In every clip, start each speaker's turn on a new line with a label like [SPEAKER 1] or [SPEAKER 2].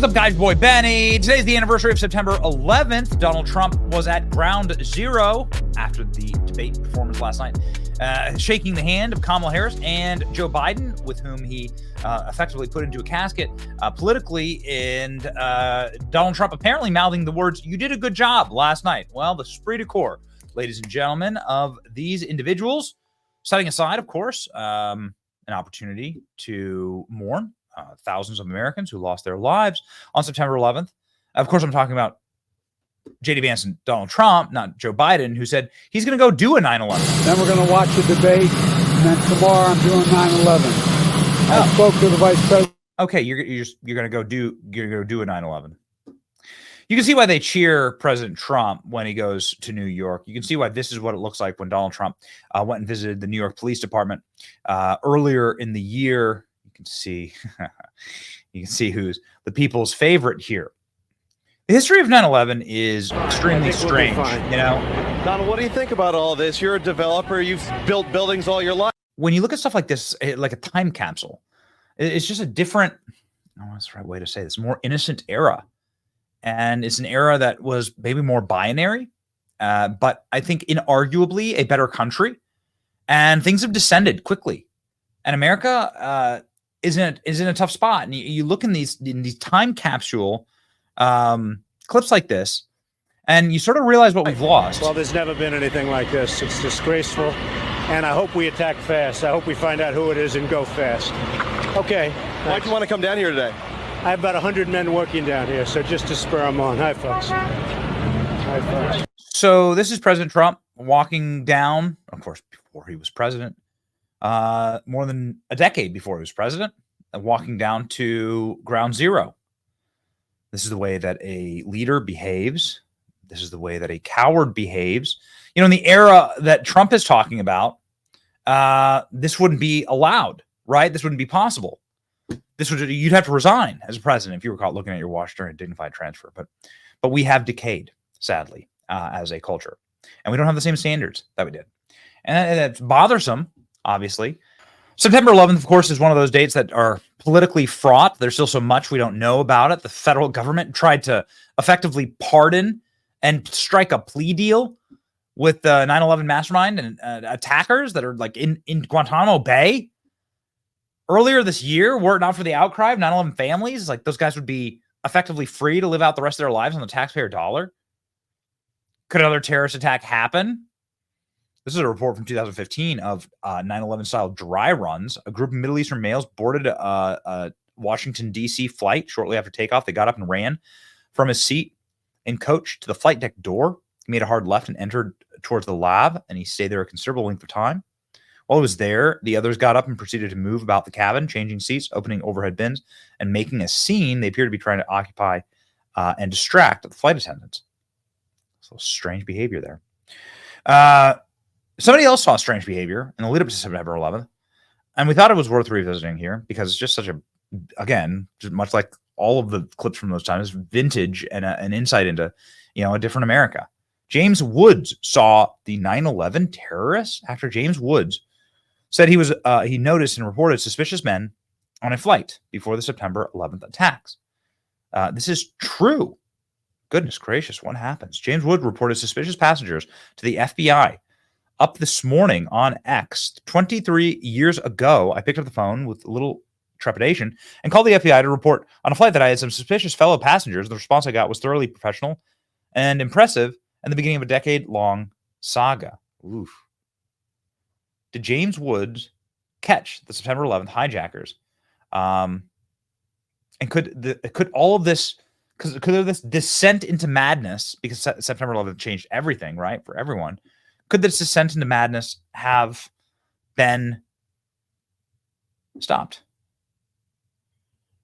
[SPEAKER 1] up, guys? Boy Benny. Today's the anniversary of September 11th. Donald Trump was at ground zero after the debate performance last night, shaking the hand of Kamala Harris and Joe Biden, with whom he effectively put into a casket politically, and Donald Trump apparently mouthing the words, "You did a good job" last night. Well, the esprit de corps, ladies and gentlemen, of these individuals, setting aside, of course, an opportunity to mourn thousands of Americans who lost their lives on September 11th. Of course, I'm talking about J.D. Vance and Donald Trump, not Joe Biden, who said he's going to go do a 9/11.
[SPEAKER 2] Then we're going to watch the debate, and then tomorrow I'm doing 9/11. I spoke to the vice president.
[SPEAKER 1] Okay, you're going to go do a 9/11. You can see why they cheer President Trump when he goes to New York. You can see why this is what it looks like when Donald Trump went and visited the New York Police Department earlier in the year. You can see who's the people's favorite here. The history of 9/11 is extremely strange, you know.
[SPEAKER 3] Donald, what do you think about all this? You're a developer. You've built buildings all your life.
[SPEAKER 1] When you look at stuff like this, like a time capsule, it's just a different, what's the right way to say this, more innocent era. And it's an era that was maybe more binary, but I think inarguably a better country. And things have descended quickly. And America is in a tough spot. And you look in these time capsule clips like this, and you sort of realize what we've lost.
[SPEAKER 4] Well, there's never been anything like this. It's disgraceful. And I hope we attack fast. I hope we find out who it is and go fast. Okay.
[SPEAKER 3] Why'd you want to come down here today?
[SPEAKER 4] I have about 100 men working down here, so just to spur them on. Hi, folks. Hi, folks.
[SPEAKER 1] So this is President Trump walking down, of course, before he was president, more than a decade before he was president, walking down to ground zero. This is the way that a leader behaves. This is the way that a coward behaves. You know, in the era that Trump is talking about, this wouldn't be allowed, right? This wouldn't be possible. You'd have to resign as a president if you were caught looking at your watch during a dignified transfer. But we have decayed, sadly, as a culture, and we don't have the same standards that we did, and it's bothersome. Obviously, September 11th, of course, is one of those dates that are politically fraught. There's still so much we don't know about it. The federal government tried to effectively pardon and strike a plea deal with the 9/11 mastermind and attackers that are like in Guantanamo Bay. Earlier this year, were it not for the outcry of 9/11 families, like those guys would be effectively free to live out the rest of their lives on the taxpayer dollar. Could another terrorist attack happen? This is a report from 2015 of 9/11 style dry runs. A group of Middle Eastern males boarded a Washington, D.C. flight. Shortly after takeoff, they got up and ran from his seat and coach to the flight deck door. He made a hard left and entered towards the lab, and he stayed there a considerable length of time. While he was there, the others got up and proceeded to move about the cabin, changing seats, opening overhead bins, and making a scene. They appear to be trying to occupy and distract the flight attendants. So strange behavior there. Somebody else saw strange behavior in the lead up to September 11th, and we thought it was worth revisiting here because it's just such a, again, just much like all of the clips from those times, vintage and an insight into, a different America. James Woods saw the 9/11 terrorists. Actor James Woods said he noticed and reported suspicious men on a flight before the September 11th attacks. This is true. Goodness gracious, what happens? James Woods reported suspicious passengers to the FBI up this morning on X. 23 years ago, I picked up the phone with a little trepidation and called the FBI to report on a flight that I had some suspicious fellow passengers. The response I got was thoroughly professional and impressive, and the beginning of a decade-long saga. Oof. Did James Woods catch the September 11th hijackers? And could all of this, could this descent into madness, because September 11th changed everything, right, for everyone, could this descent into madness have been stopped?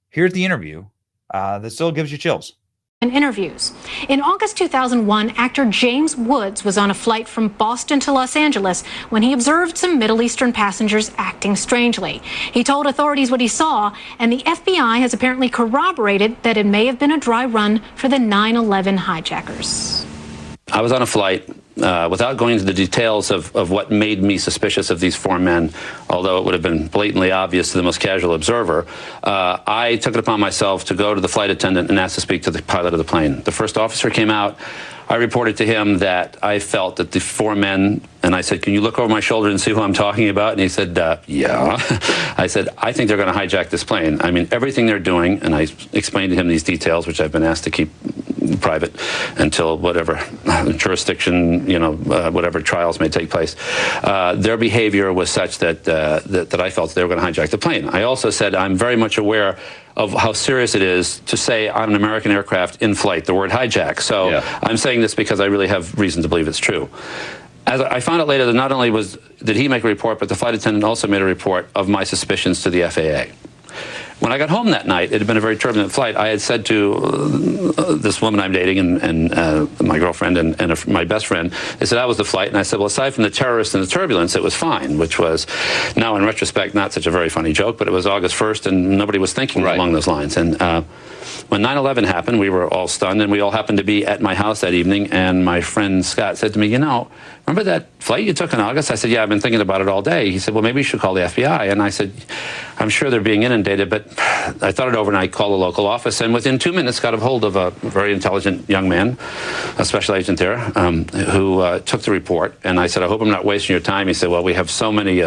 [SPEAKER 1] Here's the interview that still gives you chills.
[SPEAKER 5] And interviews. In August 2001, actor James Woods was on a flight from Boston to Los Angeles when he observed some Middle Eastern passengers acting strangely. He told authorities what he saw, and the FBI has apparently corroborated that it may have been a dry run for the 9/11 hijackers.
[SPEAKER 6] I was on a flight without going into the details of what made me suspicious of these 4 men, although it would have been blatantly obvious to the most casual observer, I took it upon myself to go to the flight attendant and ask to speak to the pilot of the plane. The first officer came out. I reported to him that I felt that the 4 men, and I said, can you look over my shoulder and see who I'm talking about? And he said, yeah. I said, I think they're going to hijack this plane. I mean, everything they're doing, and I explained to him these details, which I've been asked to keep private until whatever jurisdiction, whatever trials may take place. Their behavior was such that I felt they were going to hijack the plane. I also said, I'm very much aware of how serious it is to say on an American aircraft in flight the word hijack. So I'm saying this because I really have reason to believe it's true. As I found out later that not only did he make a report, but the flight attendant also made a report of my suspicions to the FAA. When I got home that night, it had been a very turbulent flight. I had said to this woman I'm dating and my girlfriend and my best friend, they said, how was the flight? And I said, well, aside from the terrorists and the turbulence, it was fine, which was now in retrospect not such a very funny joke, but it was August 1st and nobody was thinking along those lines. And when 9/11 happened, we were all stunned, and we all happened to be at my house that evening, and my friend Scott said to me, remember that flight you took in August? I said, yeah, I've been thinking about it all day. He said, well, maybe you should call the FBI. And I said, I'm sure they're being inundated, but I thought it over and I called the local office, and within 2 minutes got a hold of a very intelligent young man, a special agent there, who took the report. And I said, I hope I'm not wasting your time. He said, well, we have so many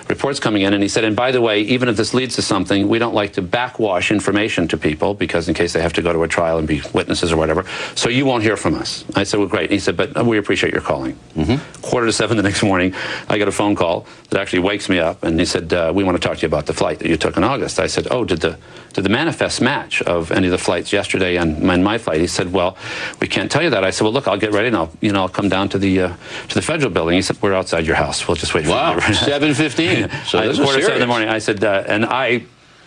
[SPEAKER 6] reports coming in. And he said, and by the way, even if this leads to something, we don't like to backwash information to people because in case they have to go to a trial and be witnesses or whatever, so you won't hear from us. I said, well, great. And he said, but we appreciate your calling. 6:45 the next morning, I got a phone call that actually wakes me up, and he said, we want to talk to you about the flight that you took in August. I said, oh, did the manifest match of any of the flights yesterday and my flight? He said, well, we can't tell you that. I said, well, look, I'll get ready and I'll come down to the federal building. He said, we're outside your house. We'll just wait for you.
[SPEAKER 7] Wow, 7:15. So this is
[SPEAKER 6] 6:45 in the morning. I said,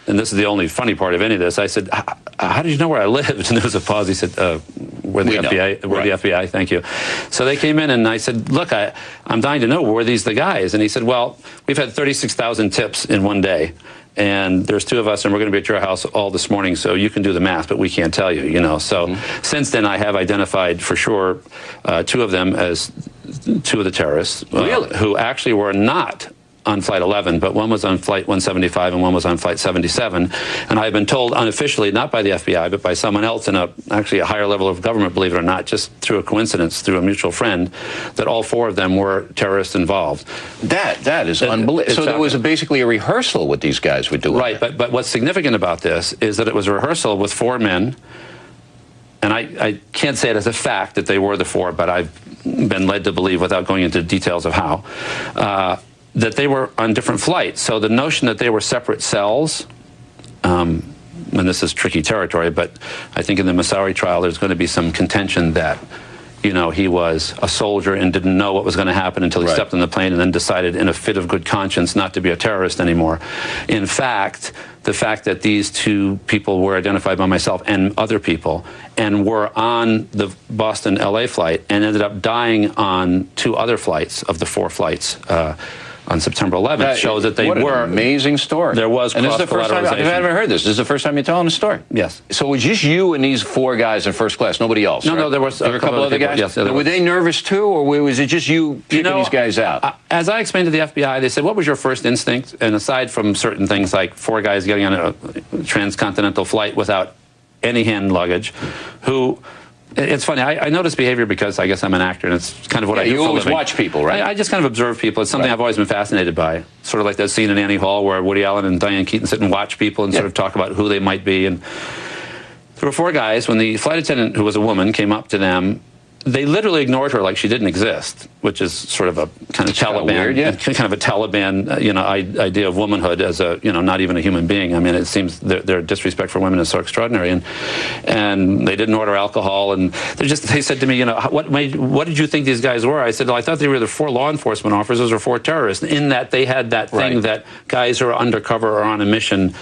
[SPEAKER 6] and this is the only funny part of any of this, I said, how did you know where I lived? And there was a pause. He said, we're the FBI. We're the FBI, thank you. So they came in, and I said, look, I'm dying to know, were these the guys? And he said, well, we've had 36,000 tips in one day, and there's 2 of us, and we're going to be at your house all this morning, so you can do the math, but we can't tell you, So since then, I have identified for sure 2 of them as 2 of the terrorists, who actually were not on Flight 11, but one was on Flight 175 and one was on Flight 77. And I've been told unofficially, not by the FBI, but by someone else in actually a higher level of government, believe it or not, just through a coincidence, through a mutual friend, that all 4 of them were terrorists involved.
[SPEAKER 7] That is unbelievable. So there was basically a rehearsal what these guys were doing.
[SPEAKER 6] Right, but what's significant about this is that it was a rehearsal with 4 men, and I can't say it as a fact that they were the 4, but I've been led to believe, without going into details of how, that they were on different flights. So the notion that they were separate cells, and this is tricky territory, but I think in the Moussaoui trial there's going to be some contention that, he was a soldier and didn't know what was going to happen until he stepped on the plane and then decided in a fit of good conscience not to be a terrorist anymore. In fact, the fact that these 2 people were identified by myself and other people and were on the Boston-LA flight and ended up dying on 2 other flights of the 4 flights on September 11th shows that they
[SPEAKER 7] what
[SPEAKER 6] were.
[SPEAKER 7] An amazing story.
[SPEAKER 6] There was cross-collateralization.
[SPEAKER 7] I've never heard this. This is the first time you're telling the story.
[SPEAKER 6] Yes.
[SPEAKER 7] So it was just you and these 4 guys in first class, nobody else?
[SPEAKER 6] No, there was
[SPEAKER 7] a couple other guys?
[SPEAKER 6] Yes.
[SPEAKER 7] Were they nervous too, or was it just you picking these guys out?
[SPEAKER 6] As I explained to the FBI, they said, what was your first instinct? And aside from certain things like 4 guys getting on a transcontinental flight without any hand luggage, it's funny. I notice behavior because I guess I'm an actor, and it's kind of what I do for a living.
[SPEAKER 7] You always watch people, right?
[SPEAKER 6] I just kind of observe people. It's something I've always been fascinated by. Sort of like that scene in Annie Hall where Woody Allen and Diane Keaton sit and watch people and sort of talk about who they might be. And there were 4 guys. When the flight attendant, who was a woman, came up to them, they literally ignored her like she didn't exist, which is sort of a kind of Taliban, kind of a Taliban, idea of womanhood as a, not even a human being. I mean, it seems their disrespect for women is so extraordinary, and they didn't order alcohol, and they said to me, what did you think these guys were? I said, well, I thought they were either 4 law enforcement officers or 4 terrorists, in that they had that thing that guys who are undercover or on a mission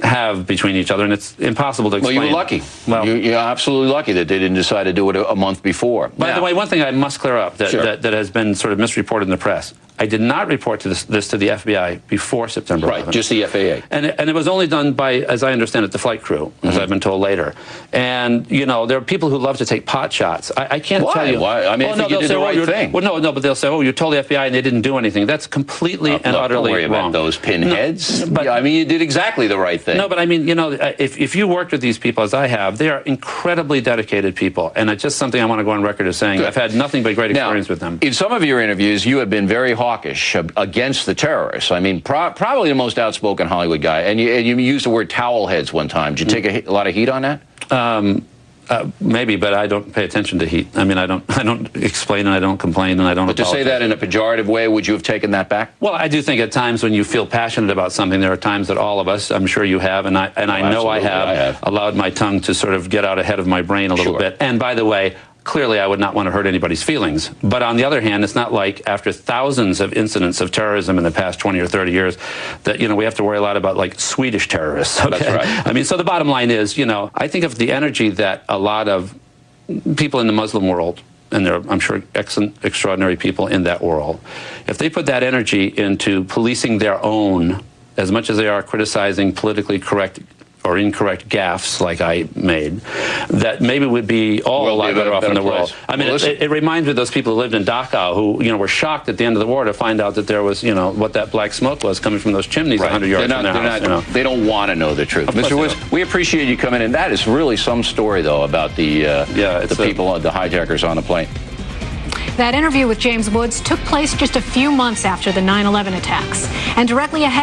[SPEAKER 6] have between each other, and it's impossible to explain.
[SPEAKER 7] Well, you were lucky. Well, you're absolutely lucky that they didn't decide to do it a month before.
[SPEAKER 6] By the way, one thing I must clear up that has been sort of misreported in the press. I did not report this to the FBI before September 11th.
[SPEAKER 7] Right, just the FAA.
[SPEAKER 6] And it was only done by, as I understand it, the flight crew, as I've been told later. And, you know, there are people who love to take pot shots. I can't tell you.
[SPEAKER 7] Why? I mean, I think you did the right thing.
[SPEAKER 6] Well, no, but they'll say, oh, you told the FBI and they didn't do anything. That's completely and utterly
[SPEAKER 7] don't worry
[SPEAKER 6] wrong.
[SPEAKER 7] about those pinheads.
[SPEAKER 6] No, but,
[SPEAKER 7] I mean, you did exactly the right thing.
[SPEAKER 6] No, but I mean, you know, if you worked with these people, as I have, they are incredibly dedicated people. And it's just something I want to go on record as saying. Good. I've had nothing but great experience with them.
[SPEAKER 7] In some of your interviews, you have been very hawkish against the terrorists. I mean, probably the most outspoken Hollywood guy. And you used the word towel heads one time. Did you take a lot of heat on that?
[SPEAKER 6] Maybe, but I don't pay attention to heat. I mean, I don't explain and I don't complain and I don't.
[SPEAKER 7] But to say that in a pejorative way, would you have taken that back?
[SPEAKER 6] Well, I do think at times when you feel passionate about something, there are times that all of us, I'm sure you have, and I know I have allowed my tongue to sort of get out ahead of my brain a little bit. And by the way, clearly, I would not want to hurt anybody's feelings. But on the other hand, it's not like after thousands of incidents of terrorism in the past 20 or 30 years that, you know, we have to worry a lot about, like, Swedish terrorists. Okay?
[SPEAKER 7] That's right.
[SPEAKER 6] I mean, so the bottom line is, you know, I think of the energy that a lot of people in the Muslim world, and there are, I'm sure, excellent, extraordinary people in that world, if they put that energy into policing their own, as much as they are criticizing politically correct or incorrect gaffes like I made, that maybe would be all a lot better off in the world. I mean, it reminds me of those people who lived in Dachau who, you know, were shocked at the end of the war to find out that there was, you know, what that black smoke was coming from those chimneys 100 yards from their house. You know? They
[SPEAKER 7] don't want to know the truth. Mr. Woods, we appreciate you coming in. That is really some story, though, about the people, the hijackers on the plane.
[SPEAKER 5] That interview with James Woods took place just a few months after the 9/11 attacks, and directly ahead